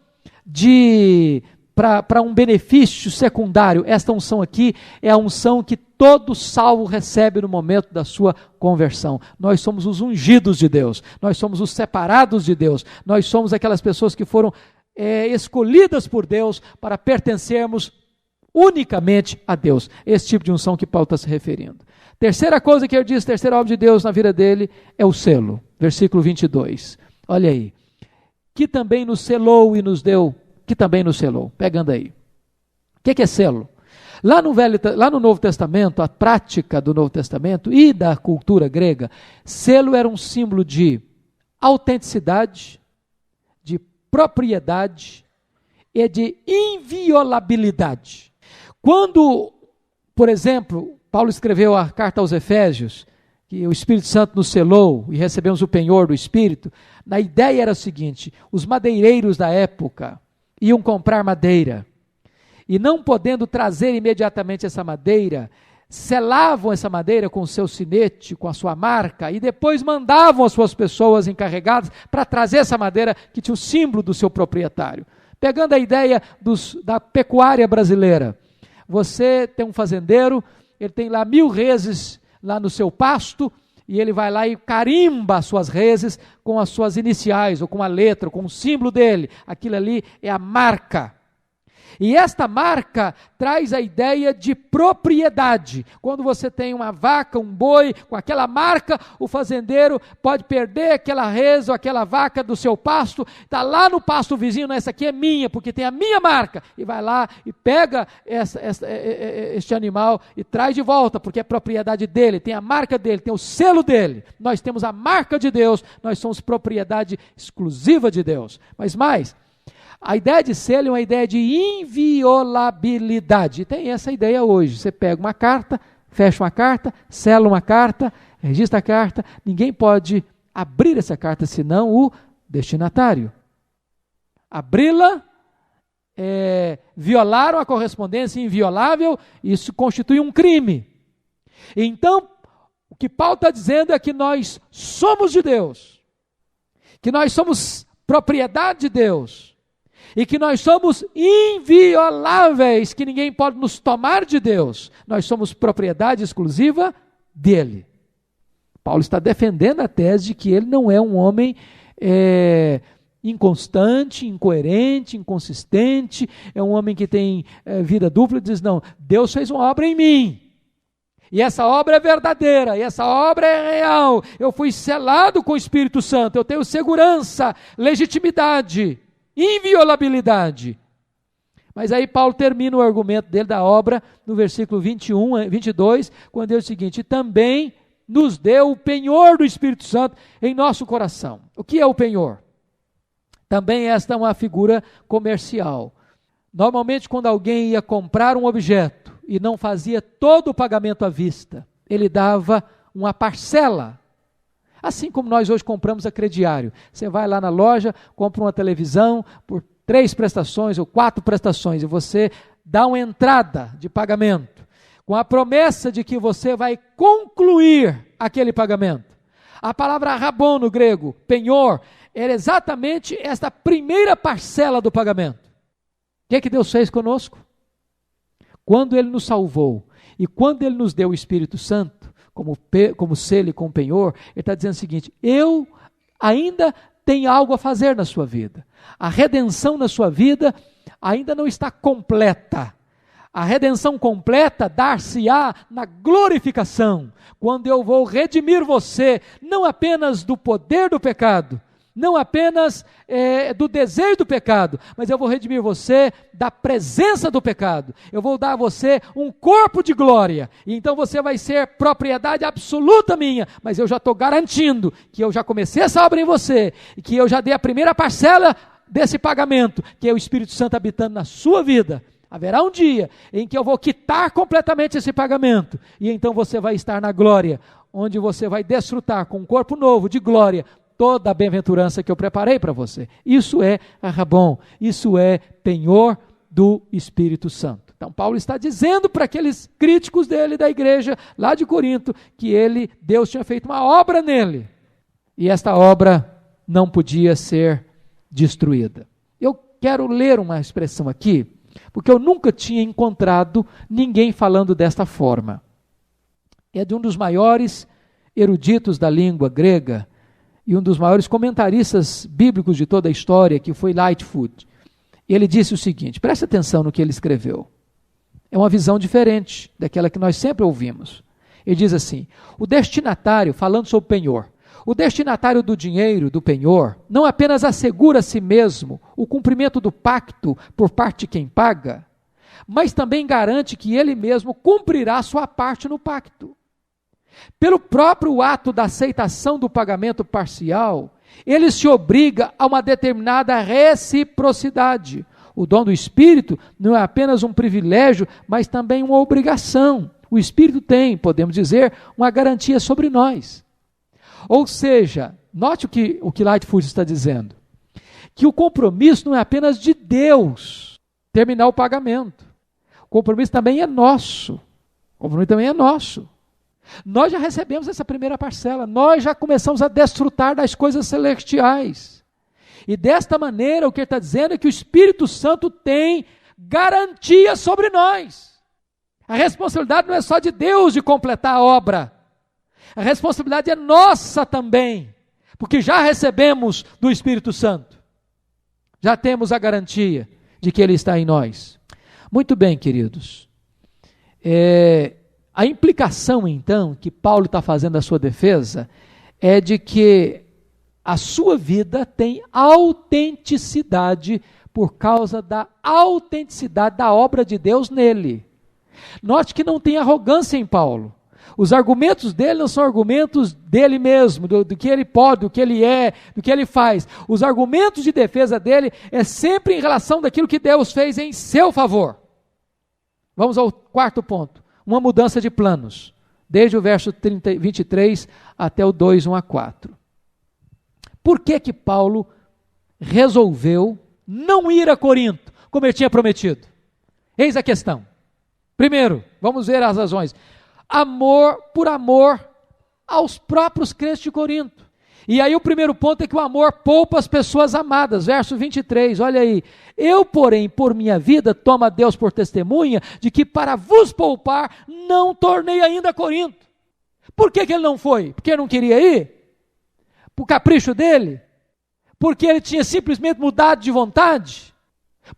para um benefício secundário. Esta unção aqui é a unção que todo salvo recebe no momento da sua conversão. Nós somos os ungidos de Deus, nós somos os separados de Deus, nós somos aquelas pessoas que foram escolhidas por Deus para pertencermos unicamente a Deus. Esse tipo de unção que Paulo está se referindo. Terceira coisa que eu disse, terceira obra de Deus na vida dele é o selo. Versículo 22. Olha aí. Que também nos selou e nos deu, que também nos selou. Pegando aí. O que é selo? Lá no Novo Testamento, a prática do Novo Testamento e da cultura grega, selo era um símbolo de autenticidade, de propriedade e de inviolabilidade. Quando, por exemplo, Paulo escreveu a carta aos Efésios, que o Espírito Santo nos selou e recebemos o penhor do Espírito, a ideia era a seguinte: os madeireiros da época iam comprar madeira, e não podendo trazer imediatamente essa madeira, selavam essa madeira com o seu sinete, com a sua marca, e depois mandavam as suas pessoas encarregadas para trazer essa madeira que tinha o símbolo do seu proprietário. Pegando a ideia da pecuária brasileira, você tem um fazendeiro, ele tem lá 1000 reses lá no seu pasto, e ele vai lá e carimba as suas reses com as suas iniciais, ou com a letra, com o símbolo dele. Aquilo ali é a marca. E esta marca traz a ideia de propriedade. Quando você tem uma vaca, um boi, com aquela marca, o fazendeiro pode perder aquela res ou aquela vaca do seu pasto, está lá no pasto vizinho, essa aqui é minha, porque tem a minha marca, e vai lá e pega este animal e traz de volta, porque é propriedade dele, tem a marca dele, tem o selo dele. Nós temos a marca de Deus, nós somos propriedade exclusiva de Deus. Mas mais, a ideia de selo é uma ideia de inviolabilidade. E tem essa ideia hoje. Você pega uma carta, fecha uma carta, sela uma carta, registra a carta, ninguém pode abrir essa carta senão o destinatário. Abri-la, violar uma correspondência inviolável, isso constitui um crime. Então, o que Paulo está dizendo é que nós somos de Deus, que nós somos propriedade de Deus, e que nós somos invioláveis, que ninguém pode nos tomar de Deus. Nós somos propriedade exclusiva dele. Paulo está defendendo a tese de que ele não é um homem inconstante, incoerente, inconsistente, é um homem que tem vida dupla. Ele diz, não, Deus fez uma obra em mim, e essa obra é verdadeira, e essa obra é real, eu fui selado com o Espírito Santo, eu tenho segurança, legitimidade, inviolabilidade. Mas aí Paulo termina o argumento dele da obra no versículo 22, quando diz o seguinte: também nos deu o penhor do Espírito Santo em nosso coração. O que é o penhor? Também esta é uma figura comercial. Normalmente, quando alguém ia comprar um objeto e não fazia todo o pagamento à vista, ele dava uma parcela. Assim como nós hoje compramos a crediário. Você vai lá na loja, compra uma televisão por 3 prestações ou 4 prestações, e você dá uma entrada de pagamento, com a promessa de que você vai concluir aquele pagamento. A palavra rabon no grego, penhor, era exatamente esta primeira parcela do pagamento. O que Deus fez conosco? Quando Ele nos salvou e quando Ele nos deu o Espírito Santo, como selo e como penhor, Ele está dizendo o seguinte: eu ainda tenho algo a fazer na sua vida. A redenção na sua vida ainda não está completa. A redenção completa dar-se-á na glorificação, quando eu vou redimir você, não apenas do poder do pecado, não apenas do desejo do pecado, mas eu vou redimir você da presença do pecado. Eu vou dar a você um corpo de glória, e então você vai ser propriedade absoluta minha, mas eu já estou garantindo que eu já comecei essa obra em você, e que eu já dei a primeira parcela desse pagamento, que é o Espírito Santo habitando na sua vida. Haverá um dia em que eu vou quitar completamente esse pagamento, e então você vai estar na glória, onde você vai desfrutar com um corpo novo de glória, toda a bem-aventurança que eu preparei para você. Isso é rabon, isso é penhor do Espírito Santo. Então Paulo está dizendo para aqueles críticos dele, da igreja lá de Corinto, que Deus tinha feito uma obra nele, e esta obra não podia ser destruída. Eu quero ler uma expressão aqui, porque eu nunca tinha encontrado ninguém falando desta forma. É de um dos maiores eruditos da língua grega e um dos maiores comentaristas bíblicos de toda a história, que foi Lightfoot. Ele disse o seguinte, preste atenção no que ele escreveu. É uma visão diferente daquela que nós sempre ouvimos. Ele diz assim: o destinatário, falando sobre penhor, o destinatário do dinheiro, do penhor, não apenas assegura a si mesmo o cumprimento do pacto por parte de quem paga, mas também garante que ele mesmo cumprirá sua parte no pacto. Pelo próprio ato da aceitação do pagamento parcial, ele se obriga a uma determinada reciprocidade. O dom do Espírito não é apenas um privilégio, mas também uma obrigação. O Espírito tem, podemos dizer, uma garantia sobre nós. Ou seja, note o que Lightfoot está dizendo, que o compromisso não é apenas de Deus terminar o pagamento. O compromisso também é nosso. O compromisso também é nosso. Nós já recebemos essa primeira parcela, nós já começamos a desfrutar das coisas celestiais. E desta maneira, o que ele está dizendo é que o Espírito Santo tem garantia sobre nós. A responsabilidade não é só de Deus de completar a obra. A responsabilidade é nossa também, porque já recebemos do Espírito Santo. Já temos a garantia de que Ele está em nós. Muito bem, queridos. A implicação, então, que Paulo está fazendo na sua defesa, é de que a sua vida tem autenticidade por causa da autenticidade da obra de Deus nele. Note que não tem arrogância em Paulo. Os argumentos dele não são argumentos dele mesmo, do que ele pode, do que ele é, do que ele faz. Os argumentos de defesa dele é sempre em relação daquilo que Deus fez em seu favor. Vamos ao quarto ponto. Uma mudança de planos, desde o verso 23 até o 2, 1 a 4. Por que Paulo resolveu não ir a Corinto, como ele tinha prometido? Eis a questão. Primeiro, vamos ver as razões. Amor por amor aos próprios crentes de Corinto. E aí o primeiro ponto é que o amor poupa as pessoas amadas. Verso 23, olha aí. Eu, porém, por minha vida, tomo a Deus por testemunha de que para vos poupar, não tornei ainda a Corinto. Por que ele não foi? Porque ele não queria ir? Por capricho dele? Porque ele tinha simplesmente mudado de vontade?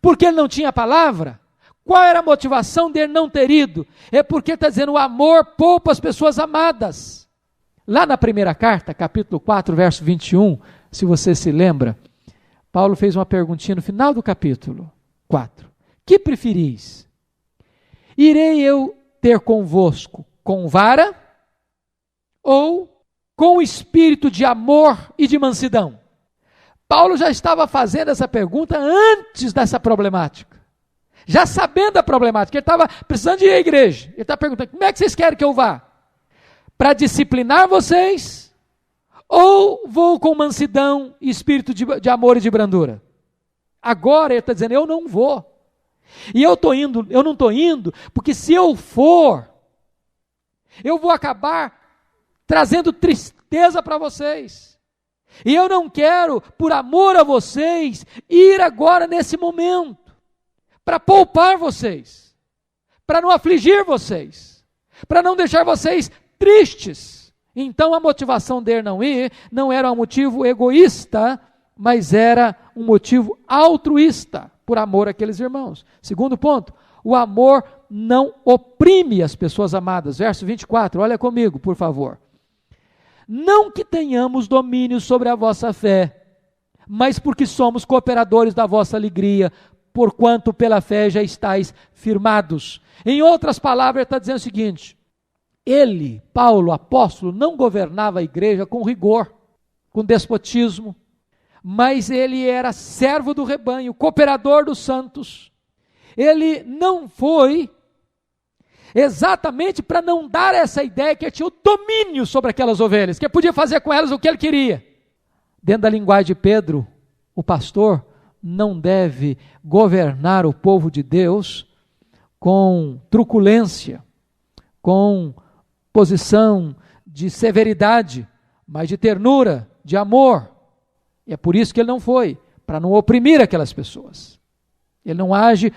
Porque ele não tinha palavra? Qual era a motivação dele não ter ido? É porque está dizendo, o amor poupa as pessoas amadas. Lá na primeira carta, capítulo 4, verso 21, se você se lembra, Paulo fez uma perguntinha no final do capítulo 4. Que preferis? Irei eu ter convosco com vara ou com espírito de amor e de mansidão? Paulo já estava fazendo essa pergunta antes dessa problemática. Já sabendo a problemática, ele estava precisando de ir à igreja. Ele está perguntando, como é que vocês querem que eu vá? Para disciplinar vocês? Ou vou com mansidão e espírito de amor e de brandura? Agora ele está dizendo, eu não vou. E eu não estou indo, porque se eu for, eu vou acabar trazendo tristeza para vocês. E eu não quero, por amor a vocês, ir agora nesse momento, para poupar vocês, para não afligir vocês, para não deixar vocês tristes. Então a motivação dele não ir, não era um motivo egoísta, mas era um motivo altruísta, por amor àqueles irmãos. Segundo ponto, o amor não oprime as pessoas amadas. Verso 24, olha comigo, por favor. Não que tenhamos domínio sobre a vossa fé, mas porque somos cooperadores da vossa alegria, porquanto pela fé já estáis firmados. Em outras palavras, ele está dizendo o seguinte: ele, Paulo, apóstolo, não governava a igreja com rigor, com despotismo, mas ele era servo do rebanho, cooperador dos santos. Ele não foi exatamente para não dar essa ideia que ele tinha o domínio sobre aquelas ovelhas, que ele podia fazer com elas o que ele queria. Dentro da linguagem de Pedro, o pastor não deve governar o povo de Deus com truculência, com posição de severidade, mas de ternura, de amor. E é por isso que ele não foi, para não oprimir aquelas pessoas. Ele não age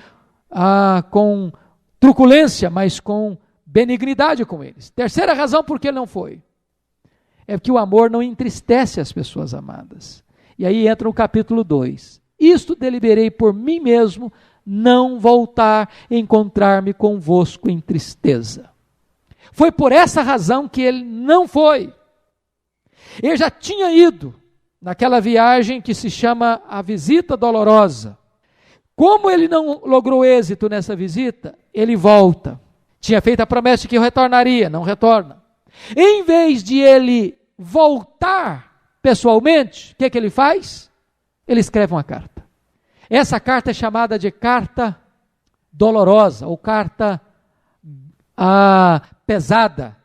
com truculência, mas com benignidade com eles. Terceira razão por que ele não foi, é que o amor não entristece as pessoas amadas. E aí entra o capítulo 2. Isto deliberei por mim mesmo, não voltar a encontrar-me convosco em tristeza. Foi por essa razão que ele não foi. Ele já tinha ido naquela viagem que se chama a visita dolorosa. Como ele não logrou êxito nessa visita, ele volta. Tinha feito a promessa de que retornaria, não retorna. Em vez de ele voltar pessoalmente, o que ele faz? Ele escreve uma carta. Essa carta é chamada de carta dolorosa, ou carta pesada.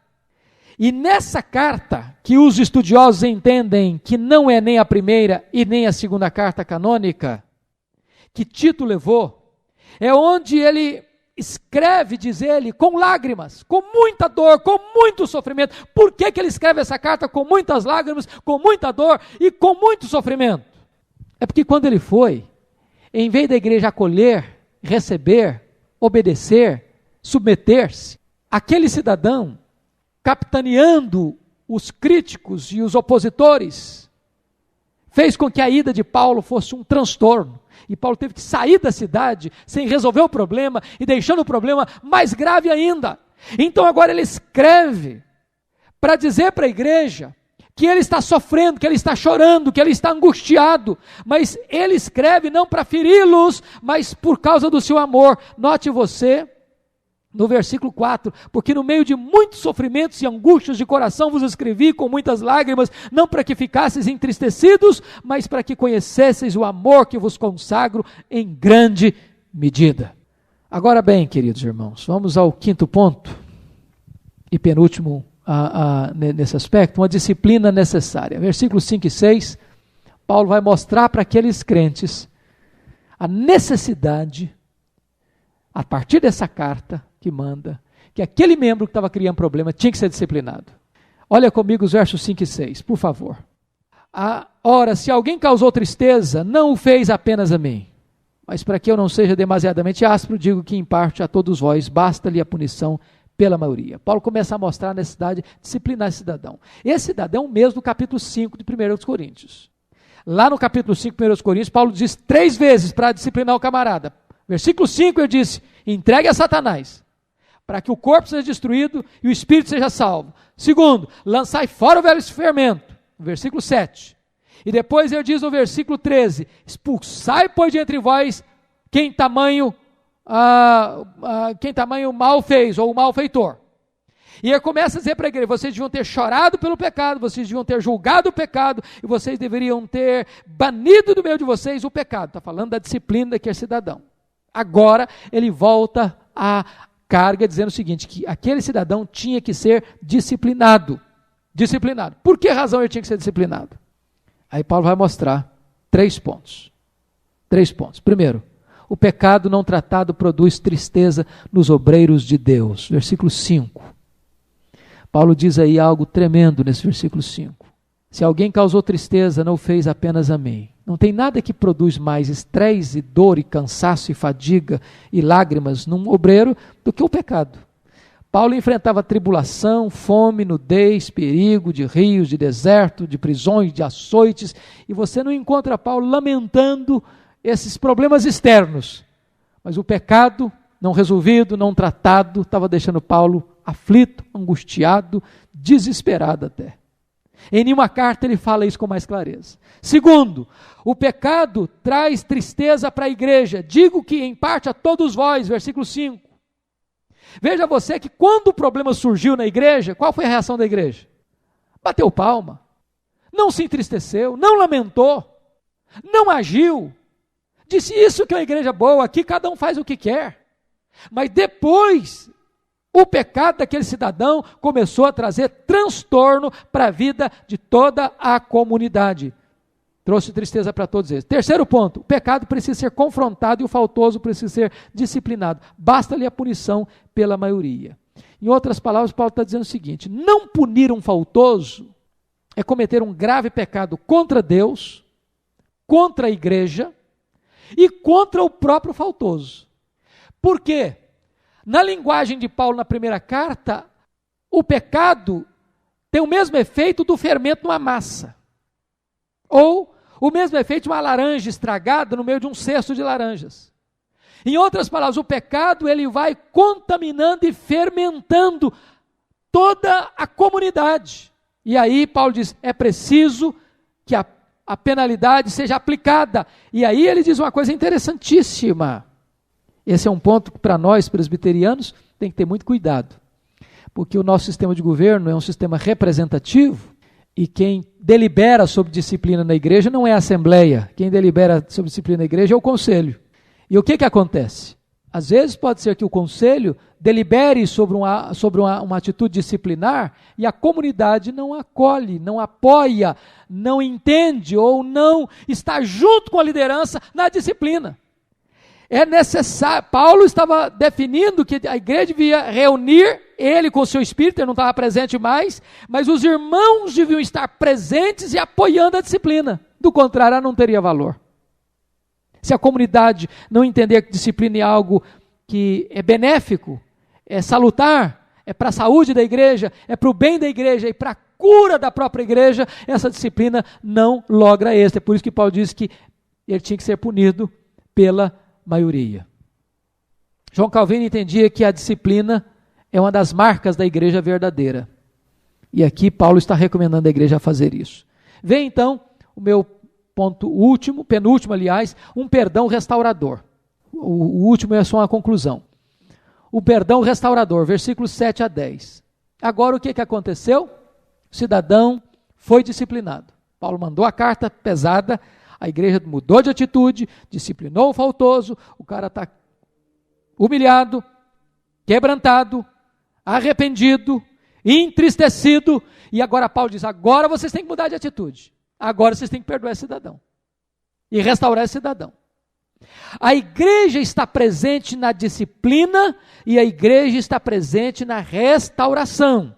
E nessa carta, que os estudiosos entendem que não é nem a primeira e nem a segunda carta canônica, que Tito levou, é onde ele escreve, diz ele, com lágrimas, com muita dor, com muito sofrimento. Por que ele escreve essa carta com muitas lágrimas, com muita dor e com muito sofrimento? É porque quando ele foi, em vez da igreja acolher, receber, obedecer, submeter-se, aquele cidadão, capitaneando os críticos e os opositores, fez com que a ida de Paulo fosse um transtorno. E Paulo teve que sair da cidade sem resolver o problema e deixando o problema mais grave ainda. Então agora ele escreve para dizer para a igreja que ele está sofrendo, que ele está chorando, que ele está angustiado, mas ele escreve não para feri-los, mas por causa do seu amor. Note você, no versículo 4, porque no meio de muitos sofrimentos e angústias de coração vos escrevi com muitas lágrimas, não para que ficasseis entristecidos, mas para que conhecesseis o amor que vos consagro em grande medida. Agora bem, queridos irmãos, vamos ao quinto ponto e penúltimo nesse aspecto, uma disciplina necessária. Versículos 5 e 6, Paulo vai mostrar para aqueles crentes a necessidade, a partir dessa carta que manda, que aquele membro que estava criando problema tinha que ser disciplinado. Olha comigo os versos 5 e 6, por favor. Ora, se alguém causou tristeza, não o fez apenas a mim, mas para que eu não seja demasiadamente áspero, digo que em parte a todos vós basta-lhe a punição pela maioria. Paulo começa a mostrar a necessidade de disciplinar esse cidadão. Esse cidadão mesmo no capítulo 5 de 1 Coríntios. Lá no capítulo 5 de 1 Coríntios, Paulo diz 3 vezes para disciplinar o camarada. Versículo 5 ele disse, entregue a Satanás, para que o corpo seja destruído e o espírito seja salvo. Segundo, lançai fora o velho fermento. Versículo 7. E depois ele diz no versículo 13, expulsai, pois, de entre vós quem tamanho mal fez, ou malfeitor. E ele começa a dizer para a igreja, vocês deviam ter chorado pelo pecado, vocês deviam ter julgado o pecado, e vocês deveriam ter banido do meio de vocês o pecado. Está falando da disciplina daquele cidadão. Agora ele volta à carga dizendo o seguinte, que aquele cidadão tinha que ser disciplinado. Disciplinado. Por que razão ele tinha que ser disciplinado? Aí Paulo vai mostrar 3 pontos. 3 pontos. Primeiro, o pecado não tratado produz tristeza nos obreiros de Deus. Versículo 5. Paulo diz aí algo tremendo nesse versículo 5. Se alguém causou tristeza, não o fez apenas a mim. Não tem nada que produz mais estresse, dor e cansaço e fadiga e lágrimas num obreiro do que o pecado. Paulo enfrentava tribulação, fome, nudez, perigo de rios, de deserto, de prisões, de açoites, e você não encontra Paulo lamentando esses problemas externos. Mas o pecado não resolvido, não tratado, estava deixando Paulo aflito, angustiado, desesperado até. Em nenhuma carta ele fala isso com mais clareza. Segundo, o pecado traz tristeza para a igreja. Digo que em parte a todos vós, versículo 5. Veja você que quando o problema surgiu na igreja, qual foi a reação da igreja? Bateu palma, não se entristeceu, não lamentou, não agiu. Disse isso que é uma igreja boa, aqui cada um faz o que quer. Mas depois, o pecado daquele cidadão começou a trazer transtorno para a vida de toda a comunidade. Trouxe tristeza para todos eles. Terceiro ponto, o pecado precisa ser confrontado e o faltoso precisa ser disciplinado. Basta-lhe a punição pela maioria. Em outras palavras, Paulo está dizendo o seguinte: não punir um faltoso é cometer um grave pecado contra Deus, contra a igreja e contra o próprio faltoso. Por quê? Na linguagem de Paulo na primeira carta, o pecado tem o mesmo efeito do fermento numa massa. Ou o mesmo efeito de uma laranja estragada no meio de um cesto de laranjas. Em outras palavras, o pecado ele vai contaminando e fermentando toda a comunidade. E aí Paulo diz, é preciso que a penalidade seja aplicada. E aí ele diz uma coisa interessantíssima. Esse é um ponto que para nós presbiterianos tem que ter muito cuidado. Porque o nosso sistema de governo é um sistema representativo e quem delibera sobre disciplina na igreja não é a Assembleia. Quem delibera sobre disciplina na igreja é o Conselho. E o que acontece? Às vezes pode ser que o Conselho delibere sobre uma atitude disciplinar e a comunidade não acolhe, não apoia, não entende ou não está junto com a liderança na disciplina. É necessário, Paulo estava definindo que a igreja devia reunir ele com o seu espírito, ele não estava presente mais, mas os irmãos deviam estar presentes e apoiando a disciplina, do contrário ela não teria valor. Se a comunidade não entender que disciplina é algo que é benéfico, é salutar, é para a saúde da igreja, é para o bem da igreja e para a cura da própria igreja, essa disciplina não logra êxito. É por isso que Paulo diz que ele tinha que ser punido pela maioria. João Calvino entendia que a disciplina é uma das marcas da igreja verdadeira. E aqui Paulo está recomendando a igreja a fazer isso. Vem então o meu ponto último, penúltimo aliás, um perdão restaurador. O último é só uma conclusão. O perdão restaurador, versículos 7 a 10. Agora o que aconteceu? O cidadão foi disciplinado. Paulo mandou a carta pesada, a igreja mudou de atitude, disciplinou o faltoso, o cara está humilhado, quebrantado, arrependido, entristecido, e agora Paulo diz, agora vocês têm que mudar de atitude, agora vocês têm que perdoar esse cidadão, e restaurar esse cidadão. A igreja está presente na disciplina, e a igreja está presente na restauração.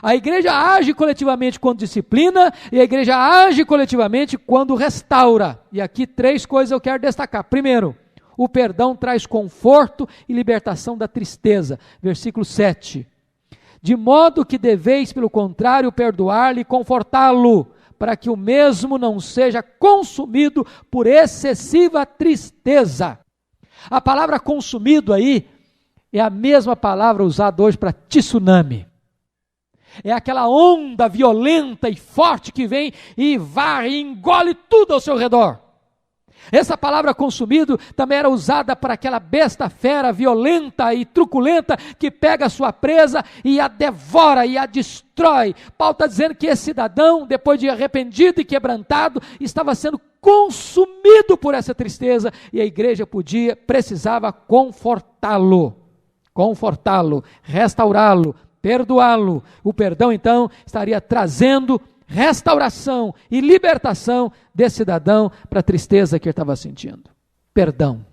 A igreja age coletivamente quando disciplina e a igreja age coletivamente quando restaura. E aqui 3 coisas eu quero destacar. Primeiro, o perdão traz conforto e libertação da tristeza. Versículo 7. De modo que deveis, pelo contrário, perdoar-lhe e confortá-lo, para que o mesmo não seja consumido por excessiva tristeza. A palavra consumido aí é a mesma palavra usada hoje para tsunami. É aquela onda violenta e forte que vem e varre e engole tudo ao seu redor. Essa palavra consumido também era usada para aquela besta fera violenta e truculenta que pega a sua presa e a devora e a destrói. Paulo está dizendo que esse cidadão, depois de arrependido e quebrantado, estava sendo consumido por essa tristeza e a igreja precisava confortá-lo, restaurá-lo, perdoá-lo. O perdão então estaria trazendo restauração e libertação desse cidadão para a tristeza que ele estava sentindo. Perdão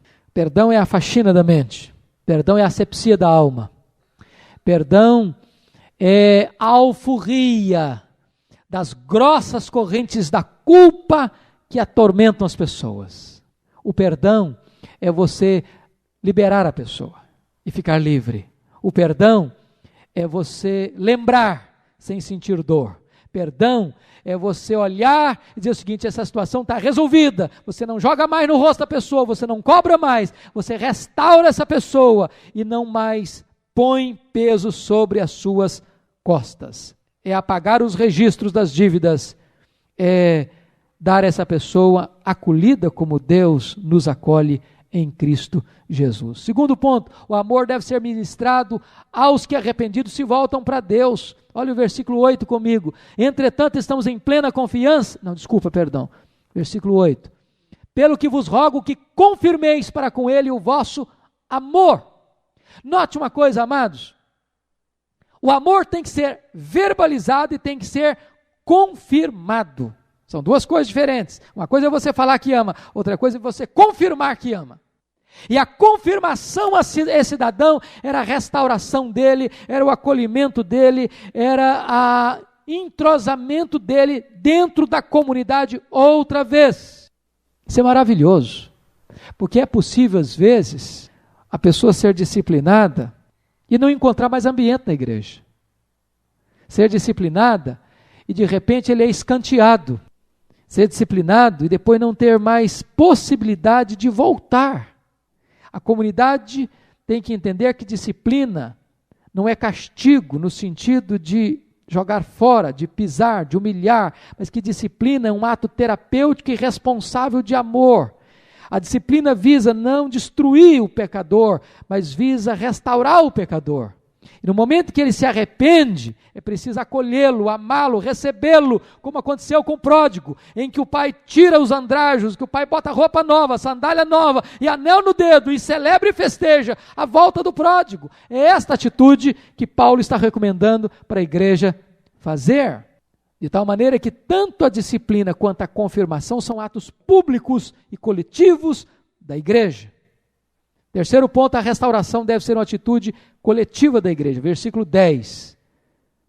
é a faxina da mente, perdão é a asepsia da alma, perdão é a alforria das grossas correntes da culpa que atormentam as pessoas. O perdão é você liberar a pessoa e ficar livre. O perdão é você lembrar sem sentir dor. Perdão é você olhar e dizer o seguinte: essa situação está resolvida. Você não joga mais no rosto da pessoa, você não cobra mais, você restaura essa pessoa e não mais põe peso sobre as suas costas. É apagar os registros das dívidas, é dar a essa pessoa acolhida como Deus nos acolhe em Cristo Jesus. Segundo ponto, o amor deve ser ministrado aos que arrependidos se voltam para Deus. Olha o versículo 8 comigo. Entretanto, estamos em plena confiança. Versículo 8. Pelo que vos rogo que confirmeis para com ele o vosso amor. Note uma coisa, amados. O amor tem que ser verbalizado e tem que ser confirmado. São duas coisas diferentes. Uma coisa é você falar que ama, outra coisa é você confirmar que ama. E a confirmação a esse cidadão era a restauração dele, era o acolhimento dele, era o entrosamento dele dentro da comunidade outra vez. Isso é maravilhoso, porque é possível às vezes a pessoa ser disciplinada e não encontrar mais ambiente na igreja. Ser disciplinada e de repente ele é escanteado. Ser disciplinado e depois não ter mais possibilidade de voltar. A comunidade tem que entender que disciplina não é castigo no sentido de jogar fora, de pisar, de humilhar, mas que disciplina é um ato terapêutico e responsável de amor. A disciplina visa não destruir o pecador, mas visa restaurar o pecador. E no momento que ele se arrepende, é preciso acolhê-lo, amá-lo, recebê-lo, como aconteceu com o pródigo, em que o pai tira os andrajos, que o pai bota roupa nova, sandália nova e anel no dedo e celebra e festeja a volta do pródigo. É esta atitude que Paulo está recomendando para a igreja fazer. De tal maneira que tanto a disciplina quanto a confirmação são atos públicos e coletivos da igreja. Terceiro ponto, a restauração deve ser uma atitude coletiva da igreja. Versículo 10.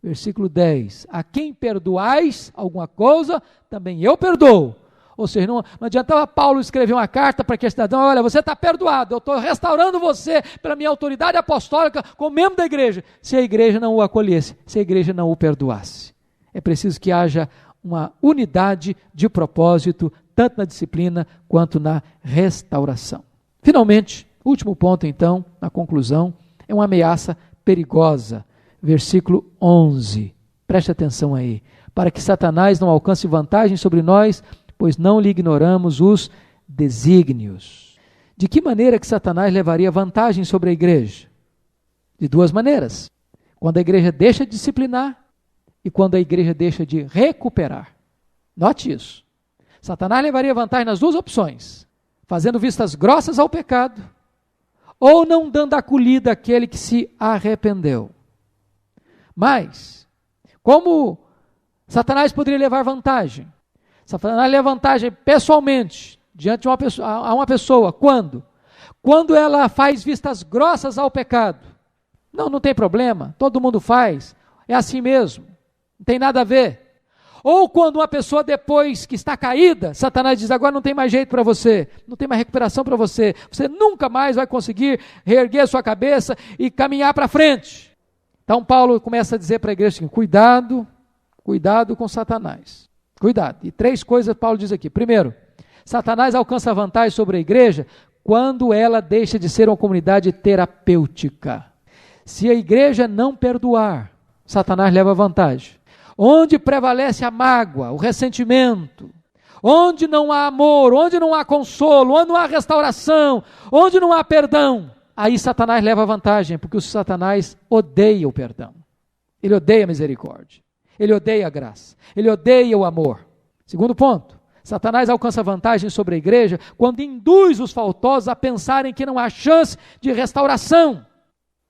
Versículo 10. A quem perdoais alguma coisa, também eu perdoo. Ou seja, não adiantava Paulo escrever uma carta para aquele cidadão: olha, você está perdoado, eu estou restaurando você pela minha autoridade apostólica como membro da igreja, se a igreja não o acolhesse, se a igreja não o perdoasse. É preciso que haja uma unidade de propósito, tanto na disciplina quanto na restauração. Finalmente, último ponto então, na conclusão, é uma ameaça perigosa. Versículo 11. Preste atenção aí. Para que Satanás não alcance vantagem sobre nós, pois não lhe ignoramos os desígnios. De que maneira que Satanás levaria vantagem sobre a igreja? De duas maneiras. Quando a igreja deixa de disciplinar e quando a igreja deixa de recuperar. Note isso. Satanás levaria vantagem nas duas opções: fazendo vistas grossas ao pecado ou não dando acolhida àquele que se arrependeu. Mas, como Satanás poderia levar vantagem? Satanás leva vantagem pessoalmente diante de uma pessoa. Quando? Quando ela faz vistas grossas ao pecado. Não tem problema, todo mundo faz, é assim mesmo, não tem nada a ver. Ou quando uma pessoa, depois que está caída, Satanás diz: agora não tem mais jeito para você, não tem mais recuperação para você, você nunca mais vai conseguir reerguer sua cabeça e caminhar para frente. Então Paulo começa a dizer para a igreja assim: cuidado com Satanás, cuidado. E três coisas Paulo diz aqui. Primeiro, Satanás alcança vantagem sobre a igreja quando ela deixa de ser uma comunidade terapêutica. Se a igreja não perdoar, Satanás leva vantagem. Onde prevalece a mágoa, o ressentimento, onde não há amor, onde não há consolo, onde não há restauração, onde não há perdão, aí Satanás leva vantagem, porque o Satanás odeia o perdão, ele odeia a misericórdia, ele odeia a graça, ele odeia o amor. Segundo ponto, Satanás alcança vantagem sobre a igreja quando induz os faltosos a pensarem que não há chance de restauração.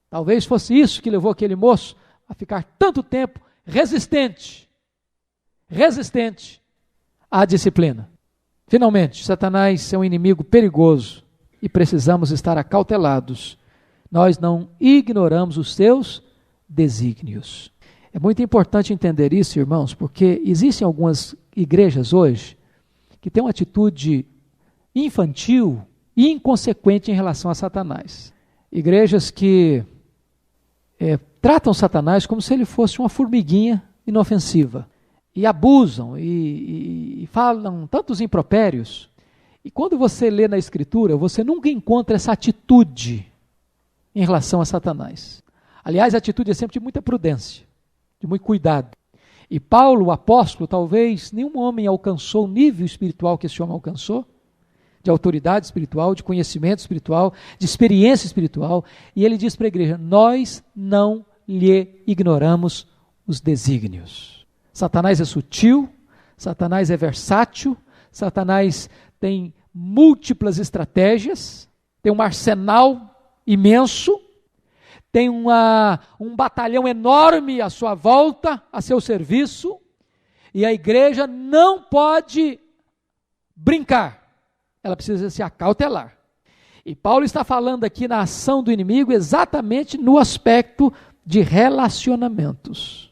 Talvez fosse isso que levou aquele moço a ficar tanto tempo resistente à disciplina. Finalmente, Satanás é um inimigo perigoso e precisamos estar acautelados. Nós não ignoramos os seus desígnios. É muito importante entender isso, irmãos, porque existem algumas igrejas hoje que têm uma atitude infantil e inconsequente em relação a Satanás. Igrejas que tratam Satanás como se ele fosse uma formiguinha inofensiva. E abusam e falam tantos impropérios. E quando você lê na Escritura, você nunca encontra essa atitude em relação a Satanás. Aliás, a atitude é sempre de muita prudência, de muito cuidado. E Paulo, o apóstolo, talvez nenhum homem alcançou o nível espiritual que esse homem alcançou, de autoridade espiritual, de conhecimento espiritual, de experiência espiritual. E ele diz para a igreja: nós não lhe ignoramos os desígnios. Satanás é sutil, Satanás é versátil, Satanás tem múltiplas estratégias, tem um arsenal imenso, tem um batalhão enorme à sua volta, a seu serviço, e a igreja não pode brincar, ela precisa se acautelar. E Paulo está falando aqui na ação do inimigo exatamente no aspecto de relacionamentos.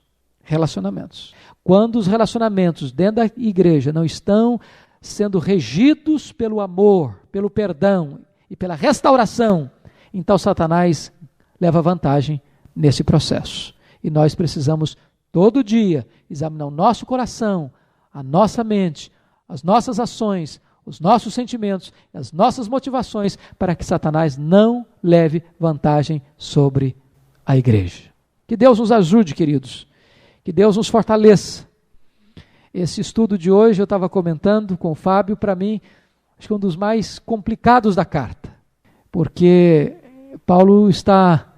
Quando os relacionamentos dentro da igreja não estão sendo regidos pelo amor, pelo perdão e pela restauração, então Satanás leva vantagem nesse processo. E nós precisamos todo dia examinar o nosso coração, a nossa mente, as nossas ações, os nossos sentimentos, as nossas motivações, para que Satanás não leve vantagem sobre a igreja. Que Deus nos ajude, queridos. Que Deus nos fortaleça. Esse estudo de hoje, eu estava comentando com o Fábio, para mim, acho que é um dos mais complicados da carta, porque Paulo está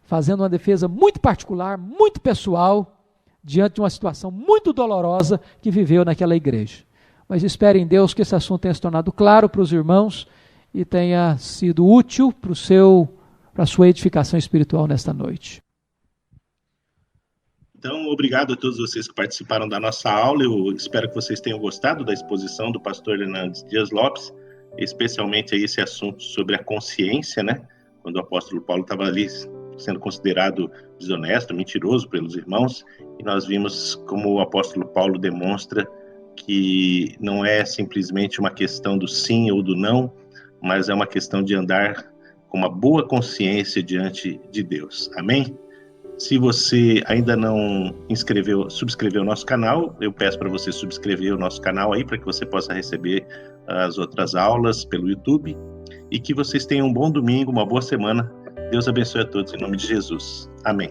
fazendo uma defesa muito particular, muito pessoal, diante de uma situação muito dolorosa que viveu naquela igreja. Mas espere em Deus que esse assunto tenha se tornado claro para os irmãos e tenha sido útil para a sua edificação espiritual nesta noite. Então, obrigado a todos vocês que participaram da nossa aula. Eu espero que vocês tenham gostado da exposição do pastor Hernandes Dias Lopes, especialmente a esse assunto sobre a consciência, né? Quando o apóstolo Paulo estava ali sendo considerado desonesto, mentiroso pelos irmãos, e nós vimos como o apóstolo Paulo demonstra que não é simplesmente uma questão do sim ou do não, mas é uma questão de andar com uma boa consciência diante de Deus. Amém? Se você ainda não subscreveu o nosso canal, eu peço para você subscrever o nosso canal aí, para que você possa receber as outras aulas pelo YouTube, e que vocês tenham um bom domingo, uma boa semana. Deus abençoe a todos em nome de Jesus. Amém.